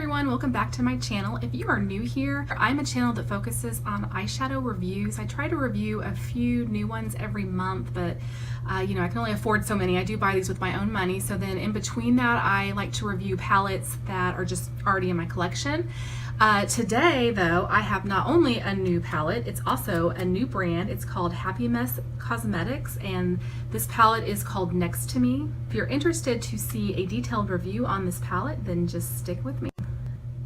everyone, welcome back to my channel. If you are new here, I'm a channel that focuses on eyeshadow reviews. I try to review a few new ones every month, but I can only afford so many. I do buy these with my own money, so then in between that I like to review palettes that are just already in my collection. Today though, I have not only a new palette, it's also a new brand. It's called Happimess Cosmetics, and this palette is called Next to Me. If you're interested to see a detailed review on this palette, then just stick with me.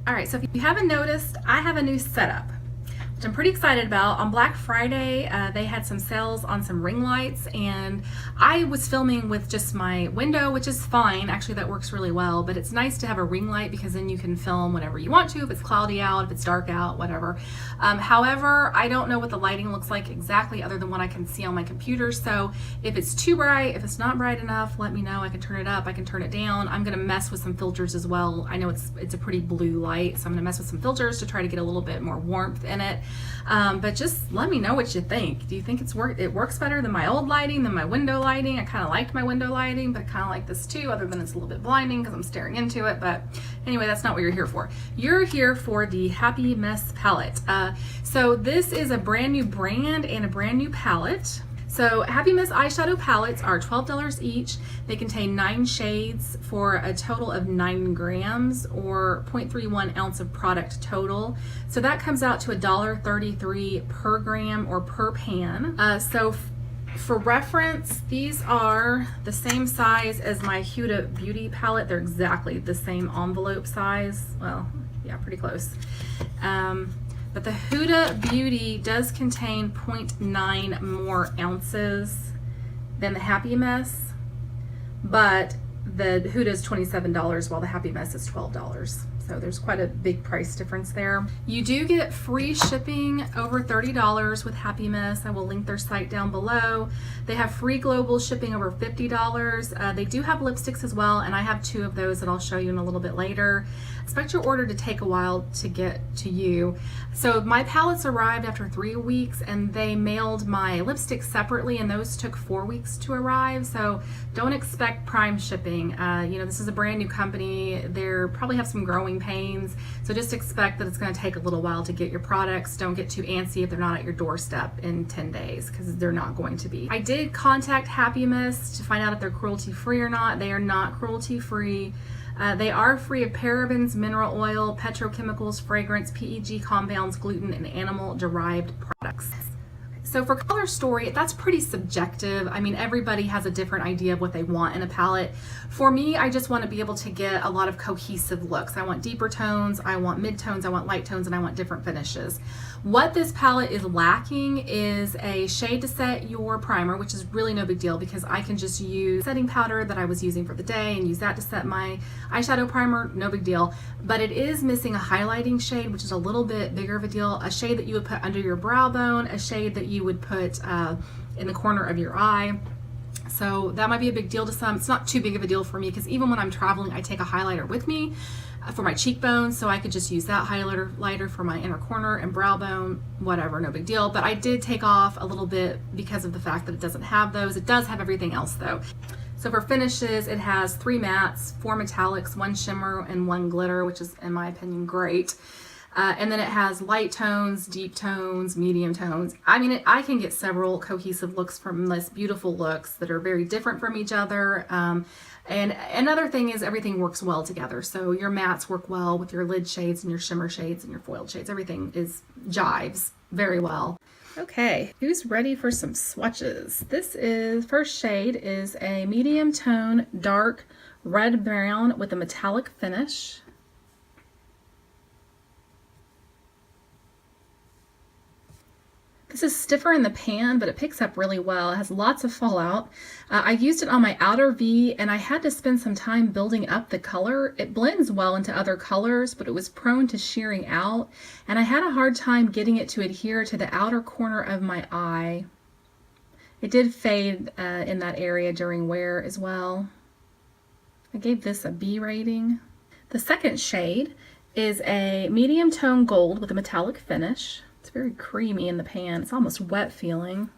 Alright, so if you haven't noticed, I have a new setup, which I'm pretty excited about. On Black Friday, they had some sales on some ring lights, and I was filming with just my window, which is fine. Actually, that works really well, but it's nice to have a ring light because then you can film whenever you want to, if it's cloudy out, if it's dark out, whatever. However, I don't know what the lighting looks like exactly other than what I can see on my computer, so if it's too bright, if it's not bright enough, let me know. I can turn it up, I can turn it down. I'm gonna mess with some filters as well. I know it's a pretty blue light, so I'm gonna mess with some filters to try to get a little bit more warmth in it. But just let me know what you think. Do you think it works better than my old lighting, than my window lighting? I kind of liked my window lighting, but I kind of like this too, other than it's a little bit blinding because I'm staring into it. But anyway, that's not what you're here for. You're here for the Happimess palette. So this is a brand new brand and a brand new palette. So Happimess eyeshadow palettes are $12 each. They contain 9 shades for a total of 9 grams or 0.31 ounce of product total. So that comes out to $1.33 per gram or per pan. So for reference, these are the same size as my Huda Beauty palette. They're exactly the same envelope size. Well, yeah, pretty close. But the Huda Beauty does contain 0.9 more ounces than the Happimess, but the Huda is $27 while the Happimess is $12. So there's quite a big price difference there. You do get free shipping over $30 with Happimess. I will link their site down below. They have free global shipping over $50. They do have lipsticks as well, and I have 2 of those that I'll show you in a little bit later. Expect your order to take a while to get to you. So my palettes arrived after 3 weeks, and they mailed my lipsticks separately, and those took 4 weeks to arrive. So don't expect prime shipping. This is a brand new company. They probably have some growing pains, so just expect that it's going to take a little while to get your products. Don't get too antsy if they're not at your doorstep in 10 days, because they're not going to be. I did contact Happimess to find out if they're cruelty free or not. They are not cruelty free. They are free of parabens, mineral oil, petrochemicals, fragrance, PEG compounds, gluten, and animal derived products. So for color story, that's pretty subjective. I mean, everybody has a different idea of what they want in a palette. For me, I just want to be able to get a lot of cohesive looks. I want deeper tones, I want mid-tones, I want light tones, and I want different finishes. What this palette is lacking is a shade to set your primer, which is really no big deal because I can just use setting powder that I was using for the day and use that to set my eyeshadow primer, no big deal. But it is missing a highlighting shade, which is a little bit bigger of a deal, a shade that you would put under your brow bone, a shade that you would put in the corner of your eye. So that might be a big deal to some. It's not too big of a deal for me because even when I'm traveling, I take a highlighter with me for my cheekbones, so I could just use that highlighter for my inner corner and brow bone, whatever, no big deal. But I did take off a little bit because of the fact that it doesn't have those. It does have everything else though. So for finishes, it has 3 mattes, 4 metallics, 1 shimmer, and 1 glitter, which is, in my opinion, great. And then it has light tones, deep tones, medium tones. I mean, I can get several cohesive looks from this, beautiful looks that are very different from each other. And another thing is everything works well together. So your mattes work well with your lid shades and your shimmer shades and your foiled shades. Everything jives very well. Okay, who's ready for some swatches? First shade is a medium tone, dark red brown with a metallic finish. This is stiffer in the pan, but it picks up really well. It has lots of fallout. I used it on my outer V, and I had to spend some time building up the color. It blends well into other colors, but it was prone to shearing out, and I had a hard time getting it to adhere to the outer corner of my eye. It did fade in that area during wear as well. I gave this a B rating. The second shade is a medium tone gold with a metallic finish. It's very creamy in the pan. It's almost wet feeling.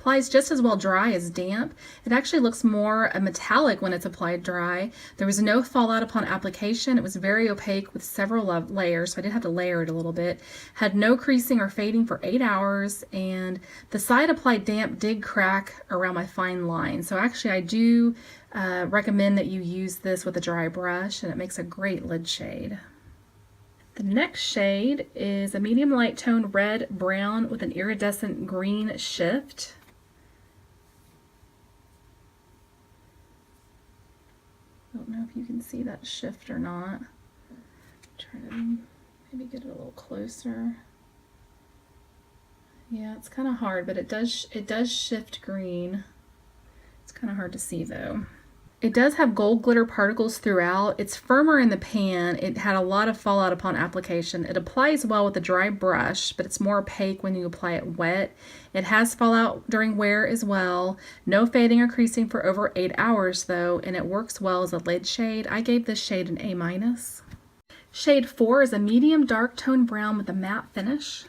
Applies just as well dry as damp. It actually looks more metallic when it's applied dry. There was no fallout upon application. It was very opaque with several layers, so I did have to layer it a little bit. Had no creasing or fading for 8 hours, and the side applied damp did crack around my fine line. So actually I do recommend that you use this with a dry brush, and it makes a great lid shade. The next shade is a medium light tone red brown with an iridescent green shift. I don't know if you can see that shift or not. Try to maybe get it a little closer. Yeah, it's kind of hard, but it does shift green. It's kind of hard to see though. It does have gold glitter particles throughout. It's firmer in the pan. It had a lot of fallout upon application. It applies well with a dry brush, but it's more opaque when you apply it wet. It has fallout during wear as well. No fading or creasing for over 8 hours though, and it works well as a lid shade. I gave this shade an A-. Shade 4 is a medium dark tone brown with a matte finish.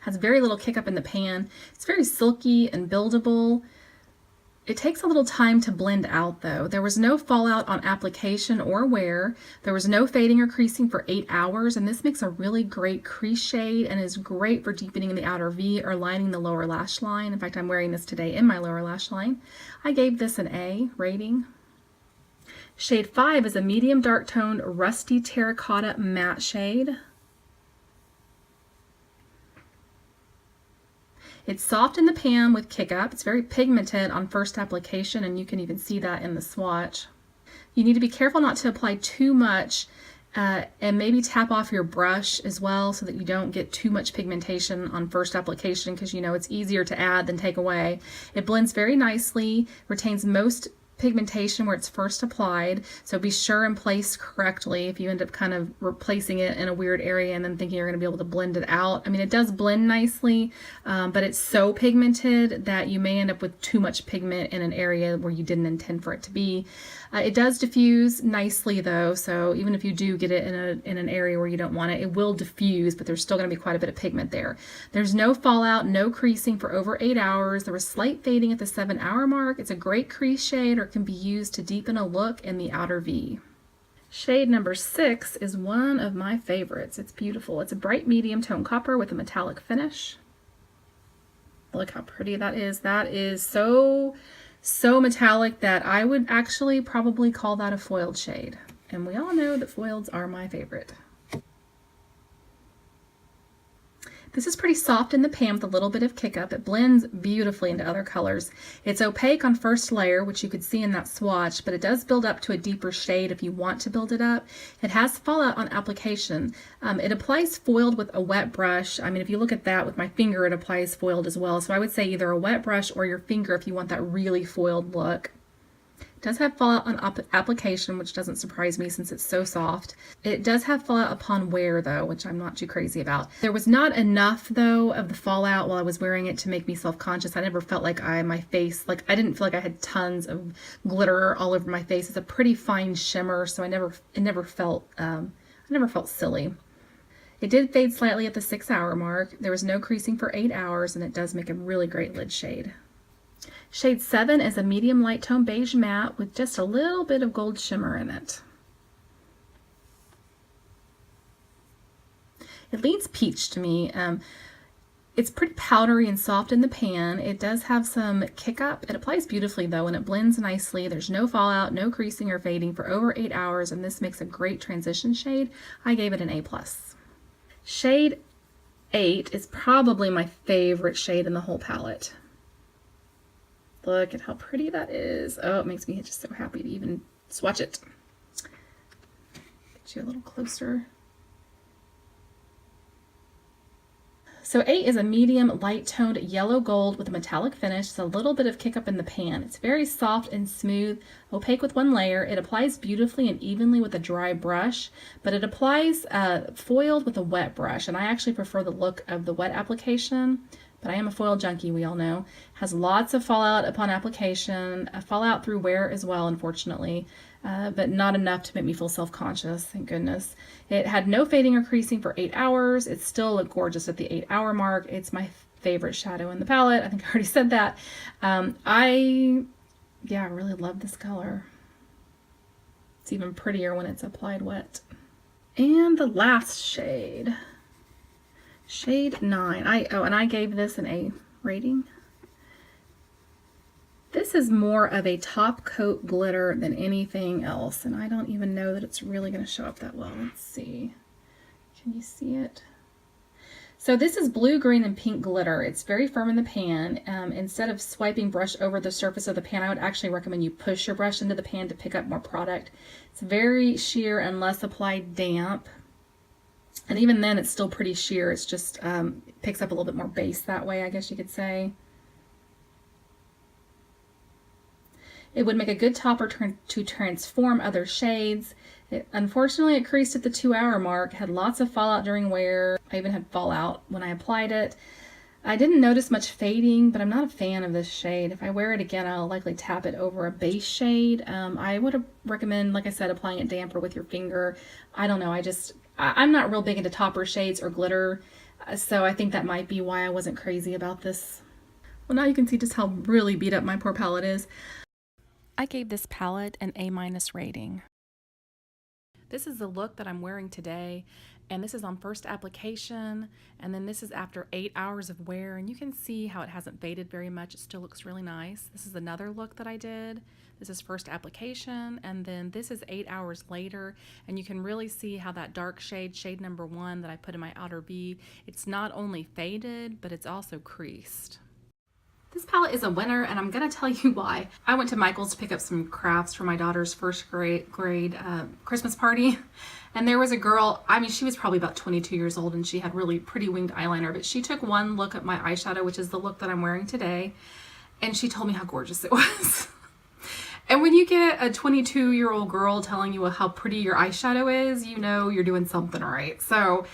Has very little kick up in the pan. It's very silky and buildable. It takes a little time to blend out though. There was no fallout on application or wear. There was no fading or creasing for 8 hours, and this makes a really great crease shade and is great for deepening the outer V or lining the lower lash line. In fact, I'm wearing this today in my lower lash line. I gave this an A rating. Shade 5 is a medium dark tone rusty terracotta matte shade. It's soft in the pan with kick up. It's very pigmented on first application, and you can even see that in the swatch. You need to be careful not to apply too much and maybe tap off your brush as well so that you don't get too much pigmentation on first application, because you know it's easier to add than take away. It blends very nicely, retains most pigmentation where it's first applied, so be sure and place correctly if you end up kind of replacing it in a weird area and then thinking you're going to be able to blend it out. I mean, it does blend nicely, but it's so pigmented that you may end up with too much pigment in an area where you didn't intend for it to be. It does diffuse nicely though, so even if you do get it in an area where you don't want it, it will diffuse, but there's still going to be quite a bit of pigment there. There's no fallout, no creasing for over 8 hours. There was slight fading at the 7-hour mark. It's a great crease shade, or can be used to deepen a look in the outer V. Shade number 6 is one of my favorites. It's beautiful. It's a bright medium tone copper with a metallic finish. Look how pretty that is. That is so metallic that I would actually probably call that a foiled shade. And we all know that foileds are my favorite. This is pretty soft in the pan with a little bit of kick up. It blends beautifully into other colors. It's opaque on first layer, which you could see in that swatch, but it does build up to a deeper shade if you want to build it up. It has fallout on application. It applies foiled with a wet brush. I mean, if you look at that with my finger, it applies foiled as well. So I would say either a wet brush or your finger if you want that really foiled look. It does have fallout on application, which doesn't surprise me since it's so soft. It does have fallout upon wear though, which I'm not too crazy about. There was not enough though of the fallout while I was wearing it to make me self-conscious. I never felt like I didn't feel like I had tons of glitter all over my face. It's a pretty fine shimmer, so it never felt silly. It did fade slightly at the 6-hour mark. There was no creasing for 8 hours, and it does make a really great lid shade. Shade 7 is a medium light tone beige matte with just a little bit of gold shimmer in it. It leans peach to me. It's pretty powdery and soft in the pan. It does have some kick up. It applies beautifully though, and it blends nicely. There's no fallout, no creasing or fading for over 8 hours, and this makes a great transition shade. I gave it an A+. Shade 8 is probably my favorite shade in the whole palette. Look at how pretty that is. Oh, it makes me just so happy to even swatch it. Get you a little closer. So 8 is a medium light toned yellow gold with a metallic finish. It's a little bit of kick up in the pan. It's very soft and smooth, opaque with one layer. It applies beautifully and evenly with a dry brush, but it applies foiled with a wet brush. And I actually prefer the look of the wet application. but I am a foil junkie, we all know. Has lots of fallout upon application, fallout through wear as well, unfortunately, but not enough to make me feel self-conscious, thank goodness. It had no fading or creasing for 8 hours. It still looked gorgeous at the 8-hour mark. It's my favorite shadow in the palette. I think I already said that. I really love this color. It's even prettier when it's applied wet. And the last shade. Shade 9. I gave this an A rating. This is more of a top coat glitter than anything else, and I don't even know that it's really going to show up that well. Let's see. Can you see it? So this is blue, green, and pink glitter. It's very firm in the pan. Instead of swiping brush over the surface of the pan, I would actually recommend you push your brush into the pan to pick up more product. It's very sheer unless applied damp. And even then, it's still pretty sheer. It's just picks up a little bit more base that way, I guess you could say. It would make a good topper to transform other shades. Unfortunately, it creased at the 2-hour mark, had lots of fallout during wear. I even had fallout when I applied it. I didn't notice much fading, but I'm not a fan of this shade. If I wear it again, I'll likely tap it over a base shade. I would recommend, like I said, applying it damp or with your finger. I don't know, I'm not real big into topper shades or glitter, so I think that might be why I wasn't crazy about this. Well, now you can see just how really beat up my poor palette is. I gave this palette an A- rating. This is the look that I'm wearing today, and this is on first application, and then this is after 8 hours of wear, and you can see how it hasn't faded very much. It still looks really nice. This is another look that I did. This is first application, and then this is 8 hours later, and you can really see how that dark shade, shade number 1 that I put in my outer V, it's not only faded, but it's also creased. This palette is a winner, and I'm going to tell you why. I went to Michael's to pick up some crafts for my daughter's first grade Christmas party, and there was a girl, she was probably about 22 years old, and she had really pretty winged eyeliner, but she took one look at my eyeshadow, which is the look that I'm wearing today, and she told me how gorgeous it was. And when you get a 22-year-old girl telling you how pretty your eyeshadow is, you know you're doing something right. So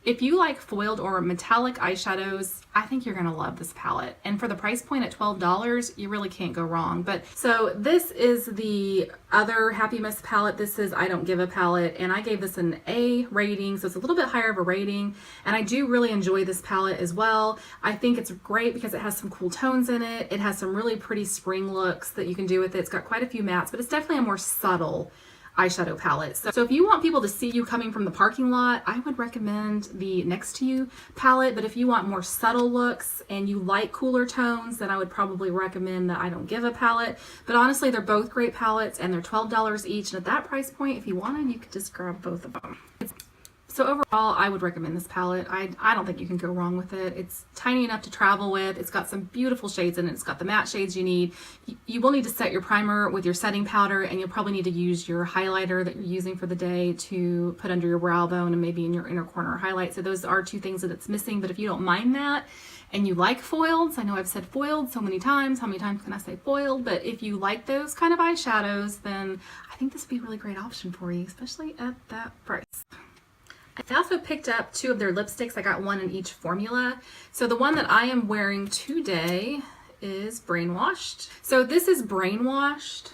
if you like foiled or metallic eyeshadows, I think you're gonna love this palette. And for the price point at $12, you really can't go wrong. But so this is the other Happimess palette. This is I Don't Give a palette, and I gave this an A rating, so it's a little bit higher of a rating. And I do really enjoy this palette as well. I think it's great because it has some cool tones in it. It has some really pretty spring looks that you can do with it. It's got quite a few mattes, but it's definitely a more subtle eyeshadow palette. So if you want people to see you coming from the parking lot, I would recommend the Next to You palette. But if you want more subtle looks and you like cooler tones, then I would probably recommend the I Don't Give a palette. But honestly, they're both great palettes, and they're $12 each. And at that price point, if you wanted, you could just grab both of them. So overall, I would recommend this palette. I don't think you can go wrong with it. It's tiny enough to travel with. It's got some beautiful shades in it. It's got the matte shades you need. You will need to set your primer with your setting powder, and you'll probably need to use your highlighter that you're using for the day to put under your brow bone and maybe in your inner corner highlight. So those are two things that it's missing. But if you don't mind that and you like foileds, I know I've said foiled so many times. How many times can I say foiled? But if you like those kind of eyeshadows, then I think this would be a really great option for you, especially at that price. I also picked up 2 of their lipsticks. I got one in each formula. So the one that I am wearing today is Brainwashed. So this is Brainwashed.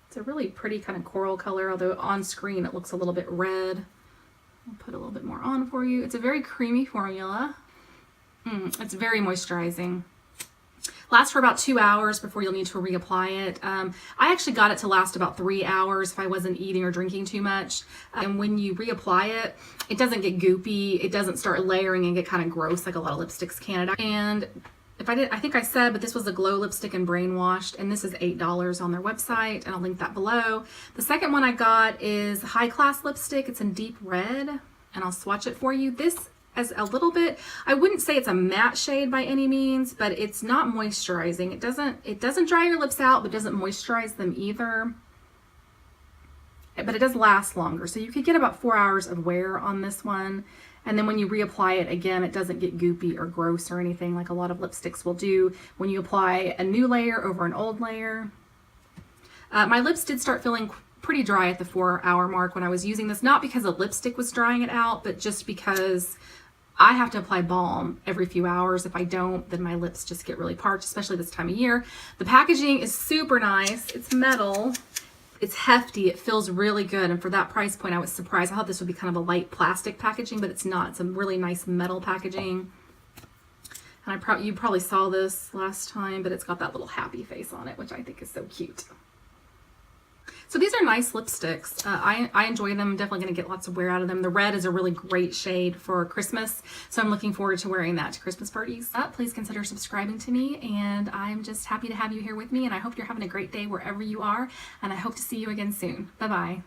It's a really pretty kind of coral color, although on screen it looks a little bit red. I'll put a little bit more on for you. It's a very creamy formula. It's very moisturizing. Lasts for about 2 hours before you'll need to reapply it. I actually got it to last about 3 hours if I wasn't eating or drinking too much. And when you reapply it, it doesn't get goopy. It doesn't start layering and get kind of gross like a lot of lipsticks can. And I think I said, but this was a glow lipstick in Brainwashed, and this is $8 on their website, and I'll link that below. The second one I got is High Class lipstick. It's in deep red, and I'll swatch it for you. This as a little bit, I wouldn't say it's a matte shade by any means, but it's not moisturizing. It doesn't dry your lips out, but doesn't moisturize them either. But it does last longer. So you could get about 4 hours of wear on this one. And then when you reapply it again, it doesn't get goopy or gross or anything like a lot of lipsticks will do when you apply a new layer over an old layer. My lips did start feeling pretty dry at the 4 hour mark when I was using this, not because the lipstick was drying it out, but just because I have to apply balm every few hours. If I don't, then my lips just get really parched, especially this time of year. The packaging is super nice. It's metal. It's hefty. It feels really good. And for that price point, I was surprised. I thought this would be kind of a light plastic packaging, but it's not. It's a really nice metal packaging. And you probably saw this last time, but it's got that little happy face on it, which I think is so cute. So these are nice lipsticks. I enjoy them. I'm definitely going to get lots of wear out of them. The red is a really great shade for Christmas, so I'm looking forward to wearing that to Christmas parties. Please consider subscribing to me, and I'm just happy to have you here with me, and I hope you're having a great day wherever you are, and I hope to see you again soon. Bye-bye.